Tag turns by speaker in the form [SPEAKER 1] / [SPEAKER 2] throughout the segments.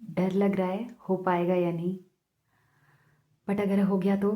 [SPEAKER 1] डर लग रहा है हो पाएगा या नहीं, बट अगर हो गया तो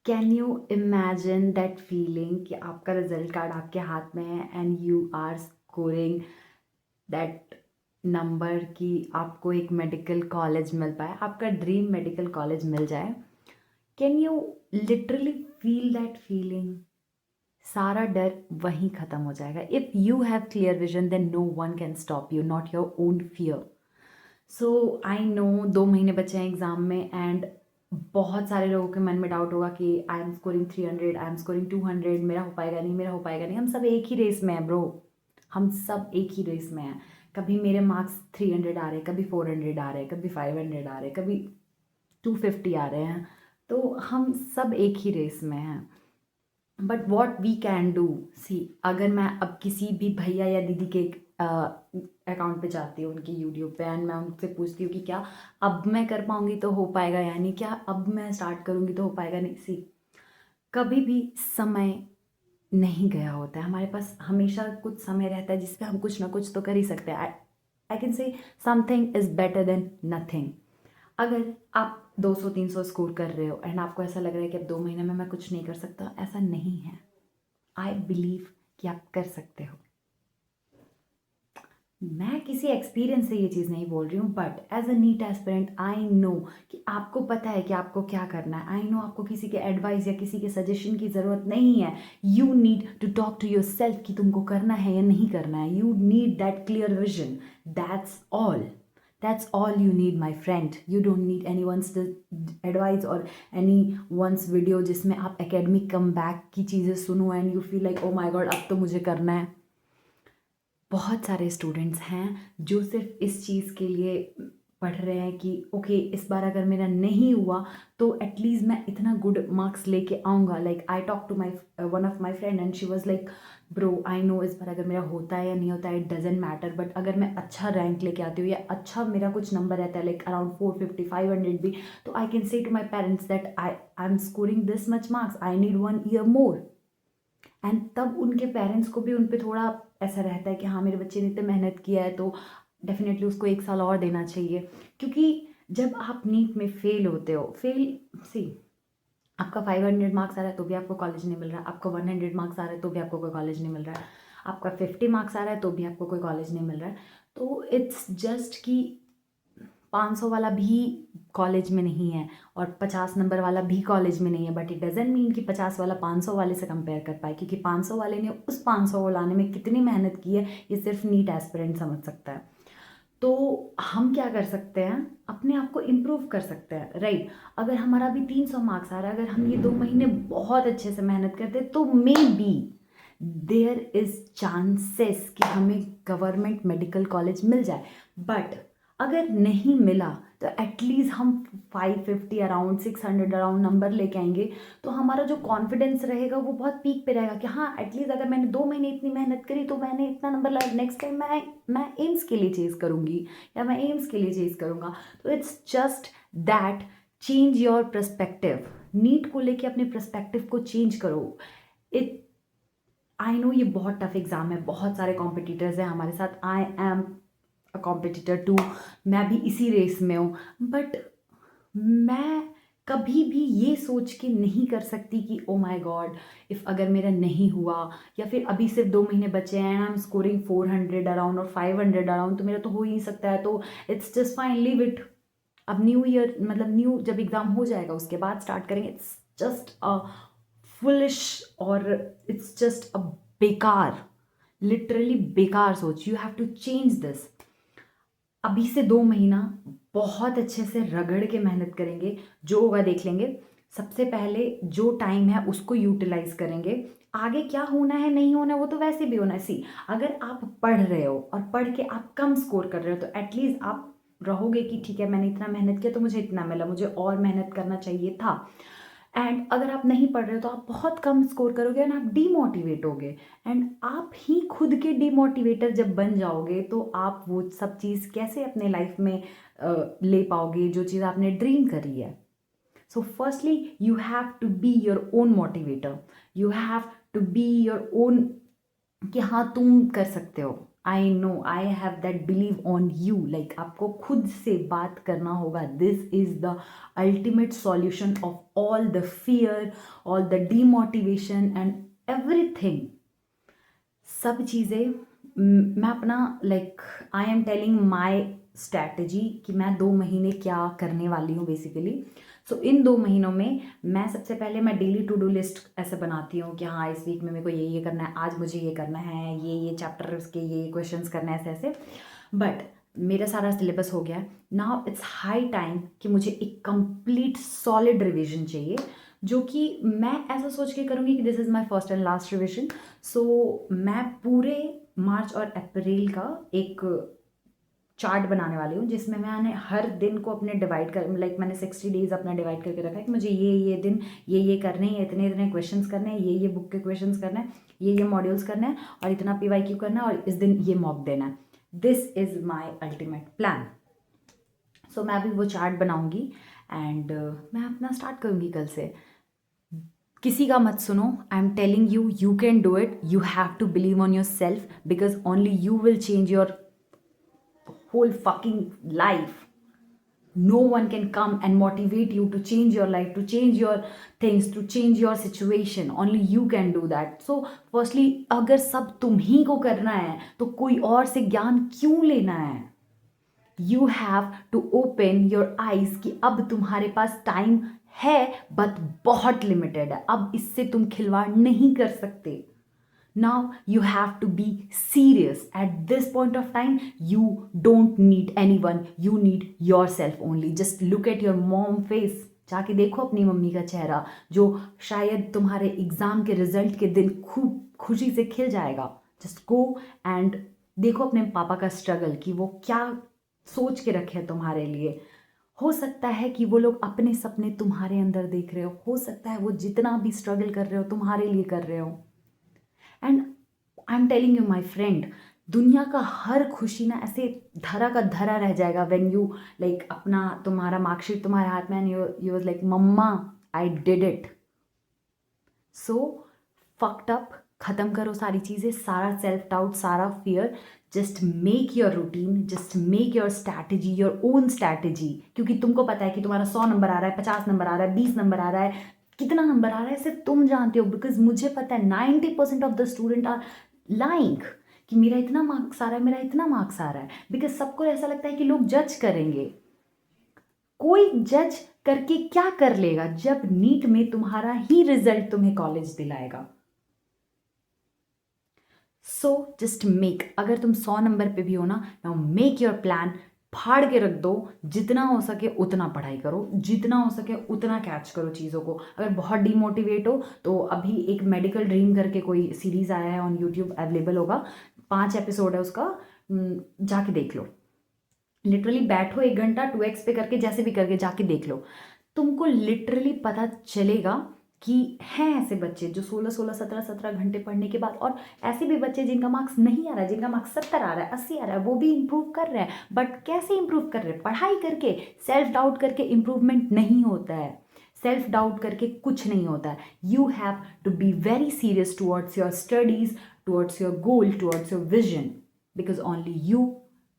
[SPEAKER 1] can you imagine that feeling कि आपका रिजल्ट कार्ड आपके हाथ में है and you are scoring that number कि आपको एक मेडिकल कॉलेज मिल पाए, आपका ड्रीम मेडिकल कॉलेज मिल जाए। Can you literally feel that feeling? सारा डर वहीं ख़त्म हो जाएगा। If you have clear vision then no one can stop you, not your own fear. So I know 2 महीने बचे हैं एग्ज़ाम में एंड बहुत सारे लोगों के मन में डाउट होगा कि आई am scoring 300, I am scoring 200, मेरा हो पाएगा नहीं, मेरा हो पाएगा नहीं। हम सब एक ही रेस में हैं ब्रो, हम सब एक ही रेस में हैं। कभी मेरे मार्क्स 300 आ रहे हैं, कभी 400 आ रहे हैं, कभी 500 आ रहे हैं, कभी 250 आ रहे हैं। तो हम सब एक ही रेस में हैं। But what we can do, see अगर मैं अब किसी भी भैया या दीदी के अकाउंट पे जाती हूँ उनके यूट्यूब पे एंड मैं उनसे पूछती हूँ कि क्या अब मैं कर पाऊँगी तो हो पाएगा, यानी क्या अब मैं स्टार्ट करूँगी तो हो पाएगा नहीं। सी कभी भी समय नहीं गया होता है, हमारे पास हमेशा कुछ समय रहता है जिसपे हम कुछ ना कुछ तो कर ही सकते हैं। आई कैन से something is better than nothing. अगर आप 200-300 स्कोर कर रहे हो एंड आपको ऐसा लग रहा है कि अब 2 महीने में मैं कुछ नहीं कर सकता, ऐसा नहीं है। आई बिलीव कि आप कर सकते हो। मैं किसी एक्सपीरियंस से ये चीज़ नहीं बोल रही हूँ, but as a NEET aspirant I know कि आपको पता है कि आपको क्या करना है। आई नो आपको किसी के एडवाइस या किसी के सजेशन की ज़रूरत नहीं है। You need to talk to yourself कि तुमको करना है या नहीं करना है। You need that clear vision, that's all. That's all you need, my friend. You don't need anyone's advice or anyone's video जिसमें आप academic comeback की चीज़ें सुनो and you feel like oh my god अब तो मुझे करना है। बहुत सारे स्टूडेंट्स हैं जो सिर्फ इस चीज़ के लिए पढ़ रहे हैं कि ओके इस बार अगर मेरा नहीं हुआ तो एटलीस्ट मैं इतना गुड मार्क्स लेके आऊँगा। Like I talk to my one of my friend and she was like bro I know इस बार अगर मेरा होता है या नहीं होता है इट डजेंट मैटर, बट अगर मैं अच्छा रैंक लेके आती हूँ या अच्छा मेरा कुछ नंबर रहता है लाइक अराउंड 450-500 भी, तो I can say to my parents that I am scoring this much marks, I need 1 year more. And तब उनके पेरेंट्स को भी उन पर थोड़ा ऐसा रहता है कि हाँ मेरे बच्चे ने इतने मेहनत किया है तो डेफिनेटली उसको 1 साल और देना चाहिए। क्योंकि जब आप नीट में फेल होते हो, फेल सी आपका 500 मार्क्स आ रहा है तो भी आपको कॉलेज नहीं मिल रहा है, आपका 100 मार्क्स आ रहा है तो भी आपको कोई कॉलेज नहीं मिल रहा है, आपका 50 मार्क्स आ रहा है तो भी आपको कोई कॉलेज नहीं मिल रहा है। तो इट्स जस्ट कि 500 वाला भी कॉलेज में नहीं है और 50 नंबर वाला भी कॉलेज में नहीं है, बट इट डजेंट मीन कि 50 वाला 500 वाले से कंपेयर कर पाए, क्योंकि 500 वाले ने उस 500 को लाने में कितनी मेहनत की है ये सिर्फ नीट एस्पिरेंट समझ सकता है। तो हम क्या कर सकते हैं, अपने आप को इम्प्रूव कर सकते हैं, राइट। अगर हमारा भी 300 मार्क्स आ रहा है, अगर हम ये 2 महीने बहुत अच्छे से मेहनत करते तो maybe there is chances कि हमें गवर्नमेंट मेडिकल कॉलेज मिल जाए। बट अगर नहीं मिला तो एटलीस्ट हम 550 अराउंड 600 अराउंड नंबर लेके आएंगे, तो हमारा जो कॉन्फिडेंस रहेगा वो बहुत पीक पे रहेगा कि हाँ एटलीस्ट अगर मैंने 2 महीने इतनी मेहनत करी तो मैंने इतना नंबर लाया, नेक्स्ट टाइम मैं एम्स के लिए चेज़ करूँगी या मैं एम्स के लिए चेज़ करूँगा। तो it's just that change your perspective. NEET को लेके अपने पर्सपेक्टिव को चेंज करो। इट आई नो ये बहुत टफ एग्ज़ाम है, बहुत सारे कॉम्पिटिटर्स हैं हमारे साथ, I am a competitor too, मैं भी इसी रेस में हूँ। बट मैं कभी भी ये सोच के नहीं कर सकती कि ओ माई गॉड इफ़ अगर मेरा नहीं हुआ, या फिर अभी सिर्फ 2 महीने बचे हैं and I am scoring 400 around और 500 अराउंड तो मेरा तो हो ही नहीं सकता है, तो it's just fine leave it. अब न्यू ईयर मतलब न्यू जब एग्ज़ाम हो जाएगा उसके बाद स्टार्ट करेंगे। इट्स जस्ट अ फुलिश और इट्स जस्ट अ बेकार, लिटरली बेकार सोच। You have to change this. अभी से 2 महीना बहुत अच्छे से रगड़ के मेहनत करेंगे, जो होगा देख लेंगे। सबसे पहले जो टाइम है उसको यूटिलाइज करेंगे। आगे क्या होना है नहीं होना है वो तो वैसे भी होना है। सी अगर आप पढ़ रहे हो और पढ़ के आप कम स्कोर कर रहे हो तो एटलीस्ट आप रहोगे कि ठीक है मैंने इतना मेहनत किया तो मुझे इतना मिला, मुझे और मेहनत करना चाहिए था। एंड अगर आप नहीं पढ़ रहे हो तो आप बहुत कम स्कोर करोगे एंड आप डीमोटिवेट होगे। एंड आप ही खुद के डीमोटिवेटर जब बन जाओगे तो आप वो सब चीज़ कैसे अपने लाइफ में ले पाओगे जो चीज़ आपने ड्रीम करी है। So firstly you have to be your own motivator, you have to be your own कि हाँ तुम कर सकते हो। I know I have that believe on you, like आपको खुद से बात करना होगा. This is the ultimate solution of all the fear, all the demotivation and everything. सब चीज़ें मैं अपना like I am telling my strategy कि मैं 2 महीने क्या करने वाली हूँ बेसिकली. सो इन 2 महीनों में मैं सबसे पहले मैं डेली टू डू लिस्ट ऐसे बनाती हूँ कि हाँ इस वीक में मेरे को ये करना है, आज मुझे ये करना है, ये चैप्टर उसके ये क्वेश्चंस करना है, ऐसे ऐसे. बट मेरा सारा सिलेबस हो गया है. नाउ इट्स हाई टाइम कि मुझे एक कंप्लीट सॉलिड रिवीजन चाहिए, जो कि मैं ऐसा सोच के करूँगी कि this is my first and last revision. So मैं पूरे मार्च और अप्रैल का एक चार्ट बनाने वाली हूँ, जिसमें मैंने हर दिन को अपने डिवाइड कर लाइक मैंने 60 डेज अपना डिवाइड करके रखा है कि मुझे ये दिन ये करने हैं, इतने इतने क्वेश्चंस करने हैं, ये बुक के क्वेश्चंस करने हैं, ये मॉड्यूल्स करने हैं, और इतना PYQ करना है, और इस दिन ये मॉक देना है. This is my ultimate plan. So मैं अभी वो चार्ट बनाऊँगी एंड मैं अपना स्टार्ट करूँगी कल से. किसी का मत सुनो. I am telling you, you can do it. You have to believe on yourself, because only you will change your whole fucking life. No one can come and motivate you to change your life, to change your things, to change your situation. Only you can do that. So firstly, अगर सब तुम ही को करना है तो कोई और से ज्ञान क्यों लेना है? You have to open your eyes कि अब तुम्हारे पास टाइम है बट बहुत लिमिटेड है. अब इससे तुम खिलवाड़ नहीं कर सकते. Now you have to be serious. At this point of time, you don't need anyone. You need yourself only. Just look at your mom face. जाके देखो अपनी मम्मी का चेहरा, जो शायद तुम्हारे एग्जाम के रिजल्ट के दिन खूब खुशी से खिल जाएगा. Just go and देखो अपने पापा का स्ट्रगल कि वो क्या सोच के रखे हैं तुम्हारे लिए. हो सकता है कि वो लोग अपने सपने तुम्हारे अंदर देख रहे हो सकता है वो जितना भी स्ट्रगल कर रहे हो तुम्हारे लिए कर रहे हो. And I am telling you my friend, दुनिया का हर खुशी ना ऐसे धरा का धरा रह जाएगा व्हेन यू लाइक अपना तुम्हारा मार्कशीट तुम्हारे हाथ में and you was like mamma I did it. So fucked up. ख़त्म करो सारी चीज़ें, सारा सेल्फ डाउट, सारा फियर. Just make your routine, just make your strategy, your own strategy. क्योंकि तुमको पता है कि तुम्हारा 100 नंबर आ रहा है, 50 नंबर आ रहा है, 20 नंबर आ रहा है, कितना नंबर आ रहा है सिर्फ तुम जानते हो. बिकॉज मुझे पता है 90% of the student are lying कि मेरा इतना मार्क्स आ रहा है, मेरा इतना मार्क्स आ रहा है. बिकॉज सबको ऐसा लगता है कि लोग जज करेंगे. कोई जज करके क्या कर लेगा जब नीट में तुम्हारा ही रिजल्ट तुम्हें कॉलेज दिलाएगा. सो जस्ट मेक, अगर तुम 100 नंबर पे भी हो ना, नाउ मेक योर प्लान. फाड़ के रख दो. जितना हो सके उतना पढ़ाई करो, जितना हो सके उतना कैच करो चीज़ों को. अगर बहुत डीमोटिवेट हो तो अभी एक मेडिकल ड्रीम करके कोई सीरीज़ आया है ऑन यूट्यूब, अवेलेबल होगा, 5 एपिसोड है उसका, जाके देख लो. लिटरली बैठो 1 घंटा 2x पे करके, जैसे भी करके जाके देख लो. तुमको लिटरली पता चलेगा कि हैं ऐसे बच्चे जो 16-16, 17-17 घंटे पढ़ने के बाद, और ऐसे भी बच्चे जिनका मार्क्स नहीं आ रहा है, जिनका मार्क्स 70 आ रहा है, 80 आ रहा है, वो भी इंप्रूव कर रहे हैं. बट कैसे इंप्रूव कर रहे हैं? पढ़ाई करके. सेल्फ डाउट करके इंप्रूवमेंट नहीं होता है. सेल्फ डाउट करके कुछ नहीं होता है. You have to be very serious towards your studies, towards your goal, towards your vision, because only you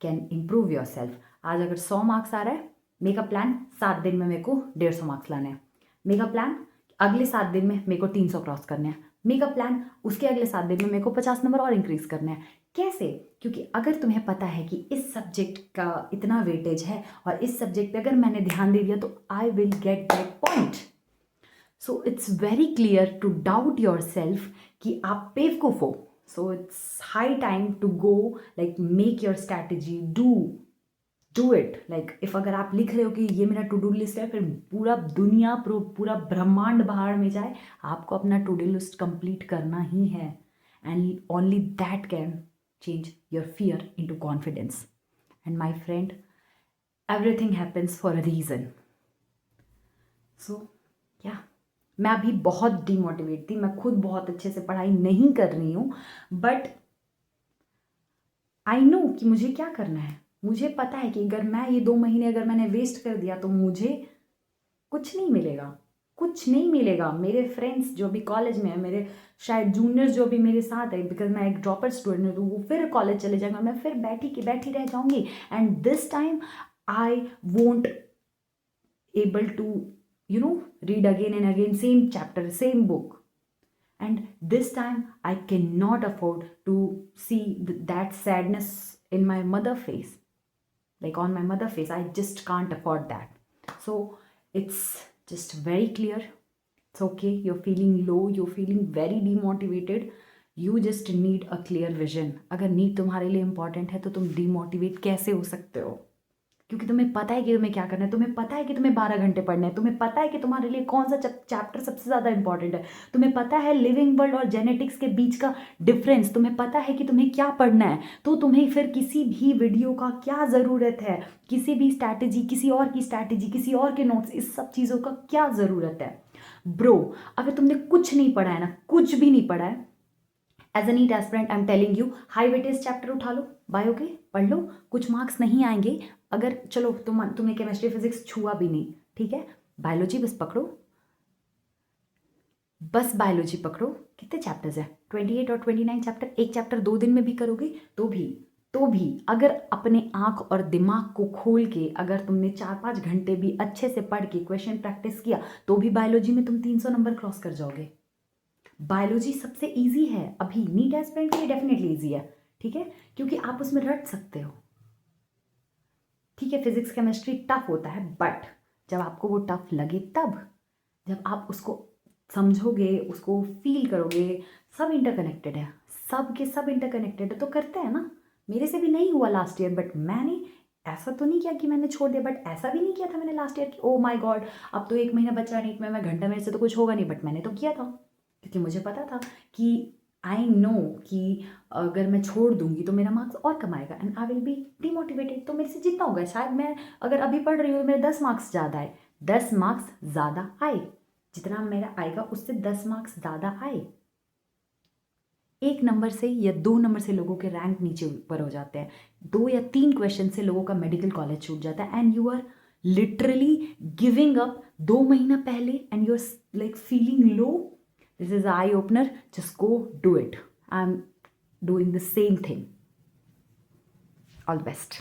[SPEAKER 1] can improve yourself. आज अगर 100 मार्क्स आ रहा है, मेक अ प्लान 7 दिन में मेरे को 150 मार्क्स लाने हैं. मेक अ प्लान अगले 7 दिन में मेरे को 300 क्रॉस करने हैं. मेक अ प्लान उसके अगले 7 दिन में मेरे को 50 नंबर और इंक्रीज करने हैं. कैसे? क्योंकि अगर तुम्हें पता है कि इस सब्जेक्ट का इतना वेटेज है और इस सब्जेक्ट पे अगर मैंने ध्यान दे दिया तो I will get that point. So it's very clear to doubt yourself कि आप बेवकूफ़ हो. So it's high time to go like make your strategy, do it. Like if अगर आप लिख रहे हो कि ये मेरा टू डू लिस्ट है, फिर पूरा दुनिया पूरा ब्रह्मांड बाहर में जाए, आपको अपना टू डू लिस्ट कंप्लीट करना ही है. And only that can change your fear into confidence. And my friend, everything happens for a reason. So yeah मैं अभी बहुत डिमोटिवेट थी, मैं खुद बहुत अच्छे से पढ़ाई नहीं कर रही हूँ, बट आई नो कि मुझे क्या करना है. मुझे पता है कि अगर मैं ये 2 महीने अगर मैंने वेस्ट कर दिया तो मुझे कुछ नहीं मिलेगा. कुछ नहीं मिलेगा। मेरे फ्रेंड्स जो भी कॉलेज में है, मेरे शायद जूनियर्स जो भी मेरे साथ है, बिकॉज मैं एक ड्रॉपर स्टूडेंट हूँ, तो वो फिर कॉलेज चले जाएंगे, मैं फिर बैठी रह जाऊंगी। And this time I won't able to read again and again same chapter, same book. And this time I cannot afford to see that sadness in my mother face, like on my mother face. I just can't afford that. So it's just very clear. It's okay, you're feeling low, you're feeling very demotivated. You just need a clear vision. अगर NEET तुम्हारे लिए important है तो तुम demotivate कैसे हो सकते हो? क्योंकि तुम्हें पता है कि तुम्हें क्या करना है, तुम्हें पता है कि तुम्हें 12 घंटे पढ़ना है, तुम्हें पता है कि तुम्हारे लिए कौन सा चैप्टर सबसे ज़्यादा इंपॉर्टेंट है, तुम्हें पता है लिविंग वर्ल्ड और जेनेटिक्स के बीच का डिफरेंस, तुम्हें पता है कि तुम्हें क्या पढ़ना है। तो तुम्हें फिर किसी भी वीडियो का क्या ज़रूरत है, किसी भी स्ट्रैटेजी, किसी और की स्ट्रैटेजी, किसी और के नोट्स, इस सब चीज़ों का क्या ज़रूरत है? ब्रो, अगर तुमने कुछ नहीं पढ़ा है ना, कुछ भी नहीं पढ़ा है, as a NEET aspirant I am telling you, high weightage chapter उठा लो, बायो के पढ़ लो, कुछ मार्क्स नहीं आएंगे। अगर चलो तुमने केमिस्ट्री फिजिक्स छुआ भी नहीं, ठीक है, बायोलॉजी बस पकड़ो, बस बायोलॉजी पकड़ो। कितने चैप्टर्स है? 28 और 29 चैप्टर। एक चैप्टर 2 दिन में भी करोगे तो भी अगर अपने आंख और दिमाग को खोल के अगर तुमने 4-5 घंटे भी अच्छे से पढ़ के क्वेश्चन प्रैक्टिस किया तो भी बायोलॉजी में तुम 300 नंबर क्रॉस कर जाओगे। बायोलॉजी सबसे इजी है अभी, नीट एस्पिरेंट के लिए डेफिनेटली इजी है, ठीक है, क्योंकि आप उसमें रट सकते हो। ठीक है, फिजिक्स केमिस्ट्री टफ होता है, बट जब आपको वो टफ लगे तब, जब आप उसको समझोगे, उसको फील करोगे, सब इंटरकनेक्टेड है, सब के सब इंटरकनेक्टेड है, तो करते हैं ना। मेरे से भी नहीं हुआ लास्ट ईयर, बट मैंने ऐसा तो नहीं किया कि मैंने छोड़ दिया, बट ऐसा भी नहीं किया था मैंने लास्ट ईयर कि ओ माय गॉड अब तो 1 महीना बचा नीट में, मैं घंटा मेरे से तो कुछ होगा नहीं, बट मैंने तो किया था क्योंकि मुझे पता था कि आई नो कि अगर मैं छोड़ दूंगी तो मेरा मार्क्स और कम आएगा and I will be demotivated. तो मेरे से जितना होगा, शायद मैं अगर अभी पढ़ रही हूँ तो मेरे 10 मार्क्स ज़्यादा आए, 10 मार्क्स ज़्यादा आए, जितना मेरा आएगा उससे 10 मार्क्स ज़्यादा आए। 1 नंबर से या 2 नंबर से लोगों के रैंक नीचे ऊपर हो जाते हैं, 2 या 3 क्वेश्चन से लोगों का मेडिकल कॉलेज छूट जाता है and you are literally giving up 2 महीना पहले and you are like feeling low. This is an eye opener. Just go do it. I'm doing the same thing. All the best.